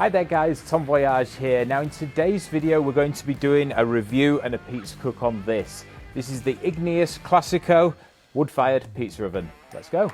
Hi there guys, Tom Voyage here. Now in today's video we're going to be doing a review and a pizza cook on this. This is the Igneus Classico wood-fired pizza oven. Let's go.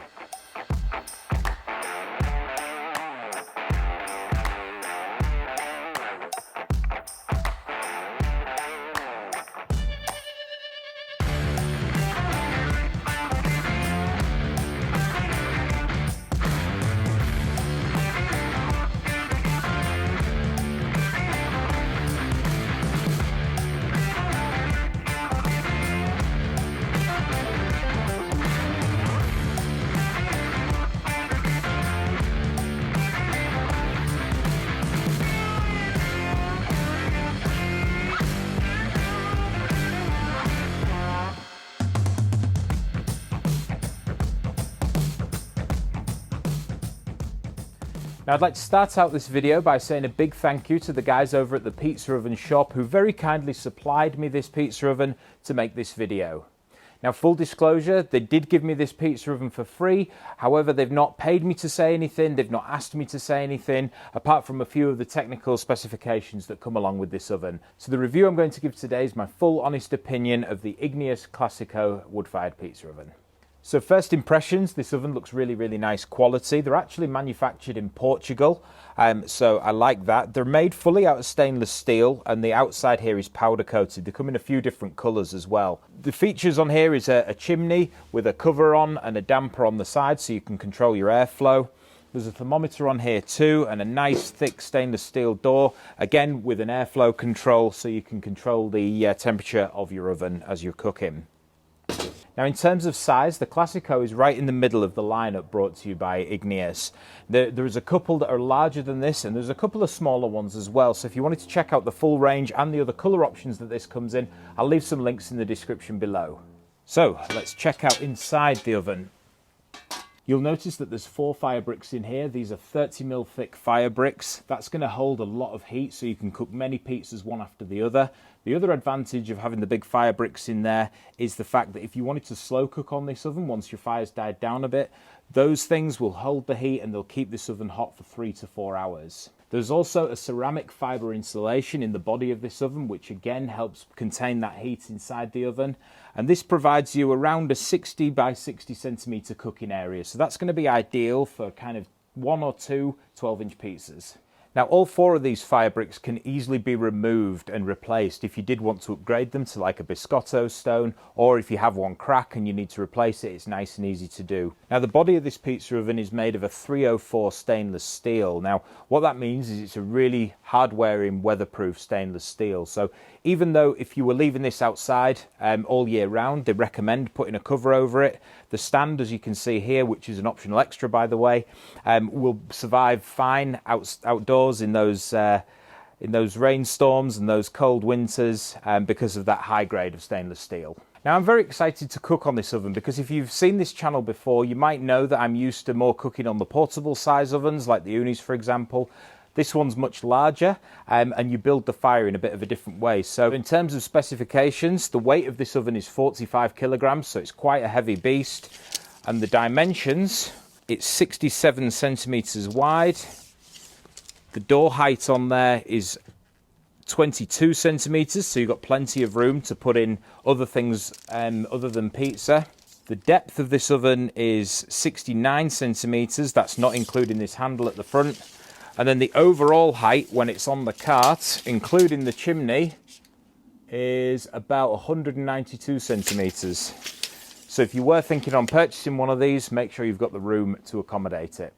Now I'd like to start out this video by saying a big thank you to the guys over at the Pizza Oven shop who very kindly supplied me this pizza oven to make this video. Now full disclosure, they did give me this pizza oven for free, however they've not paid me to say anything, they've not asked me to say anything, apart from a few of the technical specifications that come along with this oven. So the review I'm going to give today is my full honest opinion of the Igneus Classico wood-fired pizza oven. So first impressions, this oven looks really nice quality. They're actually manufactured in Portugal, so I like that. They're made fully out of stainless steel and the outside here is powder coated. They come in a few different colours as well. The features on here is a chimney with a cover on and a damper on the side so you can control your airflow. There's a thermometer on here too and a nice thick stainless steel door, again with an airflow control so you can control the temperature of your oven as you're cooking. Now in terms of size, the Classico is right in the middle of the lineup brought to you by Igneus. There's a couple that are larger than this and there's a couple of smaller ones as well. So if you wanted to check out the full range and the other colour options that this comes in, I'll leave some links in the description below. So let's check out inside the oven. You'll notice that there's 4 fire bricks in here. These are 30mm thick fire bricks. That's going to hold a lot of heat so you can cook many pizzas one after the other. The other advantage of having the big fire bricks in there is the fact that if you wanted to slow cook on this oven once your fire's died down a bit, those things will hold the heat and they'll keep this oven hot for 3 to 4 hours. There's also a ceramic fibre insulation in the body of this oven, which again helps contain that heat inside the oven. And this provides you around a 60 by 60 centimetre cooking area. So that's going to be ideal for kind of 1 or 2 12-inch pizzas. Now all 4 of these fire bricks can easily be removed and replaced if you did want to upgrade them to like a biscotto stone, or if you have one crack and you need to replace it, it's nice and easy to do. Now the body of this pizza oven is made of a 304 stainless steel. Now what that means is it's a really hard wearing weatherproof stainless steel. So even though if you were leaving this outside all year round, they recommend putting a cover over it. The stand, as you can see here, which is an optional extra by the way, will survive fine outdoors in those rainstorms and those cold winters because of that high grade of stainless steel. Now I'm very excited to cook on this oven because if you've seen this channel before, you might know that I'm used to more cooking on the portable size ovens like the Unis for example. This one's much larger and you build the fire in a bit of a different way. So in terms of specifications, the weight of this oven is 45 kilograms, so it's quite a heavy beast. And the dimensions, it's 67 centimeters wide. The door height on there is 22 centimeters, so you've got plenty of room to put in other things other than pizza. The depth of this oven is 69 centimeters. That's not including this handle at the front. And then the overall height when it's on the cart, including the chimney, is about 192 centimeters. So if you were thinking on purchasing one of these, make sure you've got the room to accommodate it.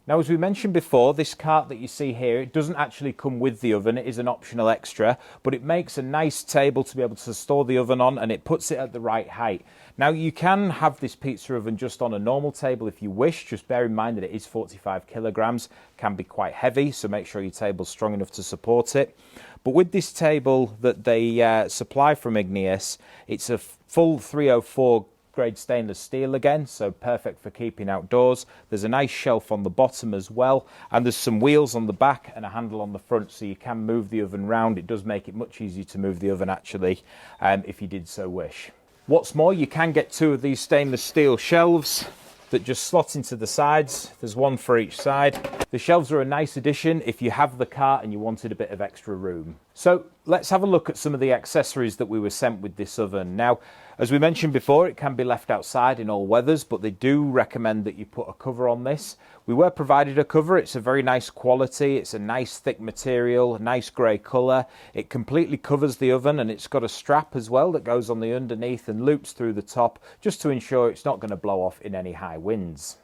Now, as we mentioned before, this cart that you see here, it doesn't actually come with the oven. It is an optional extra, but it makes a nice table to be able to store the oven on and it puts it at the right height. Now, you can have this pizza oven just on a normal table if you wish. Just bear in mind that it is 45 kilograms, can be quite heavy, so make sure your table's strong enough to support it. But with this table that they supply from Igneus, it's a full 304 grade stainless steel again, so perfect for keeping outdoors. There's a nice shelf on the bottom as well, and there's some wheels on the back and a handle on the front, so you can move the oven round. It does make it much easier to move the oven actually, if you did so wish. What's more, you can get 2 of these stainless steel shelves that just slot into the sides. There's one for each side. The shelves are a nice addition if you have the cart and you wanted a bit of extra room. So let's have a look at some of the accessories that we were sent with this oven. Now, as we mentioned before, it can be left outside in all weathers, but they do recommend that you put a cover on this. We were provided a cover. It's a very nice quality. It's a nice thick material, nice grey colour. It completely covers the oven, and it's got a strap as well that goes on the underneath and loops through the top just to ensure it's not going to blow off in any high winds.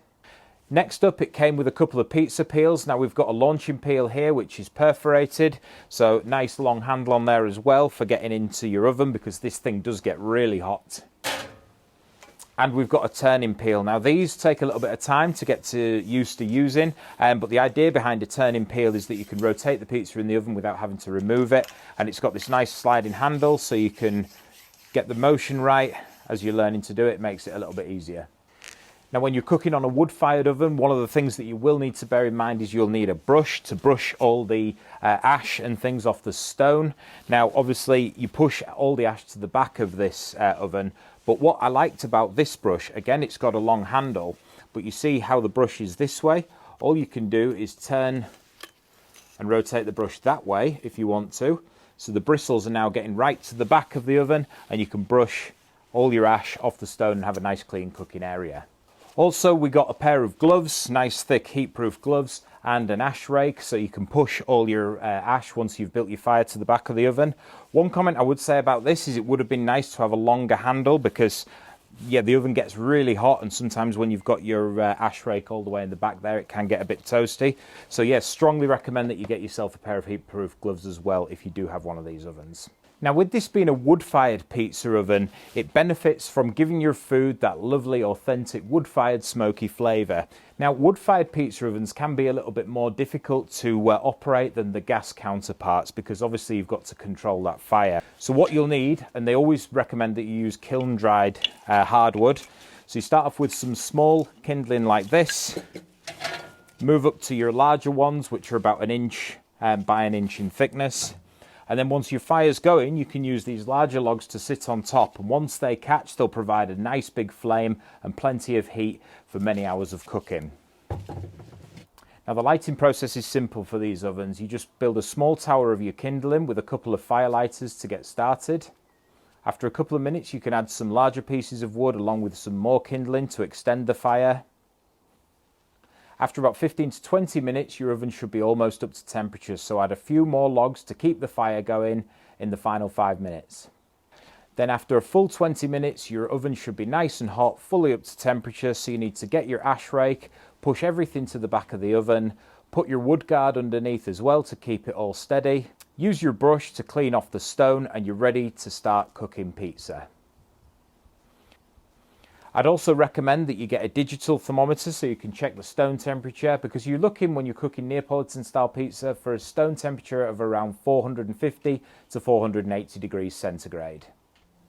Next up, it came with a couple of pizza peels. Now we've got a launching peel here which is perforated, so nice long handle on there as well for getting into your oven, because this thing does get really hot. And we've got a turning peel. Now these take a little bit of time to get used to using, but the idea behind a turning peel is that you can rotate the pizza in the oven without having to remove it, and it's got this nice sliding handle so you can get the motion right as you're learning to do it. It makes it a little bit easier. Now when you're cooking on a wood-fired oven, one of the things that you will need to bear in mind is you'll need a brush to brush all the ash and things off the stone. Now obviously you push all the ash to the back of this oven, but what I liked about this brush, again it's got a long handle, but you see how the brush is this way. All you can do is turn and rotate the brush that way if you want to. So the bristles are now getting right to the back of the oven, and you can brush all your ash off the stone and have a nice clean cooking area. Also, we got a pair of gloves, nice thick heat-proof gloves, and an ash rake so you can push all your ash once you've built your fire to the back of the oven. One comment I would say about this is it would have been nice to have a longer handle, because yeah, the oven gets really hot, and sometimes when you've got your ash rake all the way in the back there, it can get a bit toasty. So yeah, strongly recommend that you get yourself a pair of heat-proof gloves as well if you do have one of these ovens. Now with this being a wood-fired pizza oven, it benefits from giving your food that lovely, authentic, wood-fired, smoky flavour. Now wood-fired pizza ovens can be a little bit more difficult to operate than the gas counterparts, because obviously you've got to control that fire. So what you'll need, and they always recommend that you use kiln-dried hardwood. So you start off with some small kindling like this, move up to your larger ones, which are about 1 inch by 1 inch in thickness. And then once your fire's going, you can use these larger logs to sit on top. And once they catch, they'll provide a nice big flame and plenty of heat for many hours of cooking. Now the lighting process is simple for these ovens. You just build a small tower of your kindling with a couple of fire lighters to get started. After a couple of minutes, you can add some larger pieces of wood along with some more kindling to extend the fire. After about 15 to 20 minutes, your oven should be almost up to temperature, so add a few more logs to keep the fire going in the final 5 minutes. Then after a full 20 minutes, your oven should be nice and hot, fully up to temperature, so you need to get your ash rake, push everything to the back of the oven, put your wood guard underneath as well to keep it all steady, use your brush to clean off the stone, and you're ready to start cooking pizza. I'd also recommend that you get a digital thermometer so you can check the stone temperature, because you're looking, when you're cooking Neapolitan style pizza, for a stone temperature of around 450 to 480 degrees centigrade.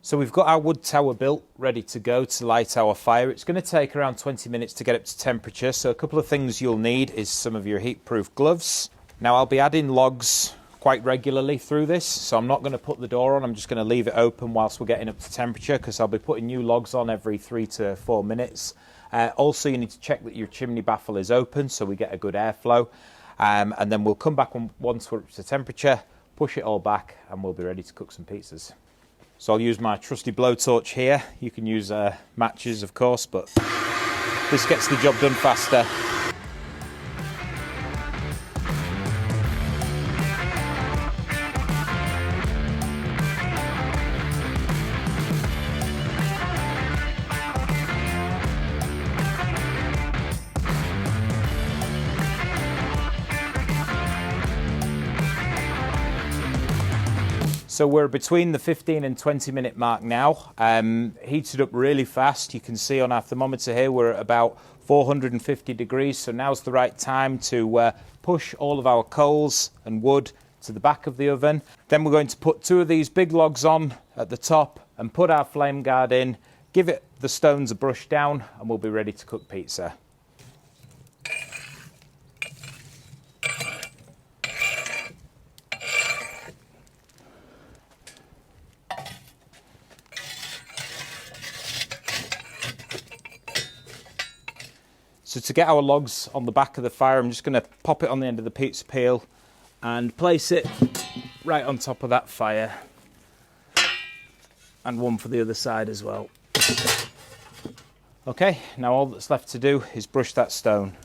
So we've got our wood tower built, ready to go to light our fire. It's going to take around 20 minutes to get up to temperature, so a couple of things you'll need is some of your heat-proof gloves. Now I'll be adding logs quite regularly through this, so I'm not going to put the door on. I'm just going to leave it open whilst we're getting up to temperature, because I'll be putting new logs on every 3 to 4 minutes. Also, you need to check that your chimney baffle is open so we get a good airflow, and then we'll come back once we're up to temperature, push it all back, and we'll be ready to cook some pizzas. So I'll use my trusty blowtorch here. You can use matches, of course, but this gets the job done faster. So we're between the 15 and 20 minute mark now, heated up really fast. You can see on our thermometer here we're at about 450 degrees, so now's the right time to push all of our coals and wood to the back of the oven. Then we're going to put 2 of these big logs on at the top and put our flame guard in, give it the stones a brush down, and we'll be ready to cook pizza. So So to get our logs on the back of the fire, I'm just going to pop it on the end of the pizza peel and place it right on top of that fire. And one for the other side as well. Okay, now all that's left to do is brush that stone.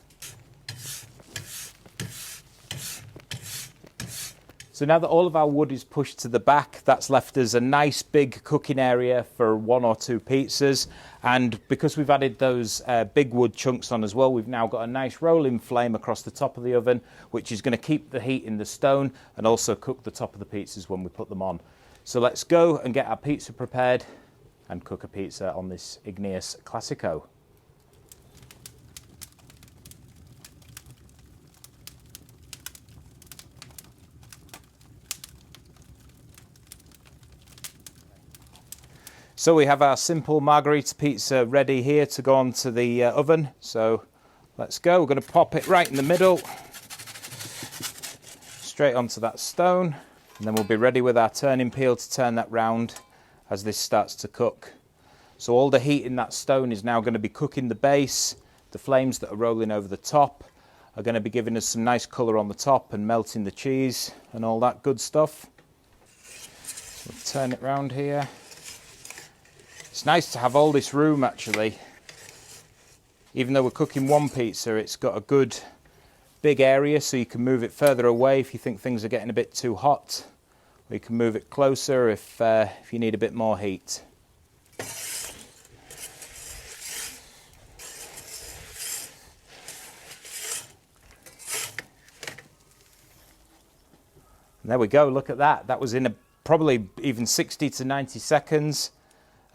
So now that all of our wood is pushed to the back, that's left us a nice big cooking area for 1 or 2 pizzas. And because we've added those big wood chunks on as well, we've now got a nice rolling flame across the top of the oven, which is going to keep the heat in the stone and also cook the top of the pizzas when we put them on. So let's go and get our pizza prepared and cook a pizza on this Igneous Classico. So we have our simple margherita pizza ready here to go onto the oven. So let's go. We're going to pop it right in the middle, straight onto that stone, and then we'll be ready with our turning peel to turn that round as this starts to cook. So all the heat in that stone is now going to be cooking the base. The flames that are rolling over the top are going to be giving us some nice colour on the top and melting the cheese and all that good stuff. So we'll turn it round here. It's nice to have all this room actually. Even though we're cooking one pizza, it's got a good big area so you can move it further away if you think things are getting a bit too hot. Or you can move it closer if you need a bit more heat. And there we go, look at that. That was in probably even 60 to 90 seconds.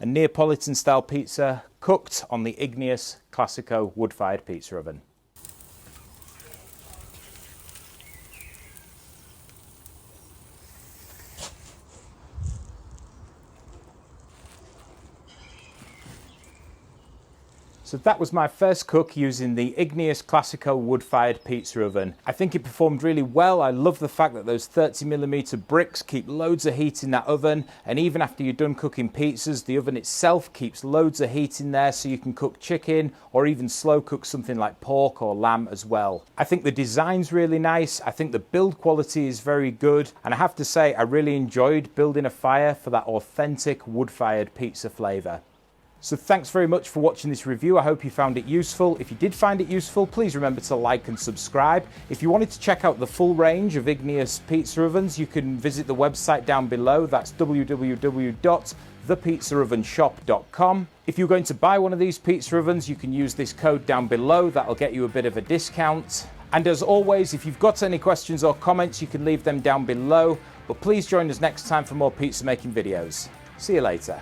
A Neapolitan style pizza cooked on the Igneous Classico wood-fired pizza oven. So that was my first cook using the Igneous Classico wood-fired pizza oven. I think it performed really well. I love the fact that those 30mm bricks keep loads of heat in that oven, and even after you're done cooking pizzas, the oven itself keeps loads of heat in there so you can cook chicken or even slow cook something like pork or lamb as well. I think the design's really nice. I think the build quality is very good, and I have to say I really enjoyed building a fire for that authentic wood-fired pizza flavour. So thanks very much for watching this review. I hope you found it useful. If you did find it useful, please remember to like and subscribe. If you wanted to check out the full range of Igneous pizza ovens, you can visit the website down below. That's www.thepizzaovenshop.com. If you're going to buy one of these pizza ovens, you can use this code down below. That'll get you a bit of a discount. And as always, if you've got any questions or comments, you can leave them down below. But please join us next time for more pizza making videos. See you later.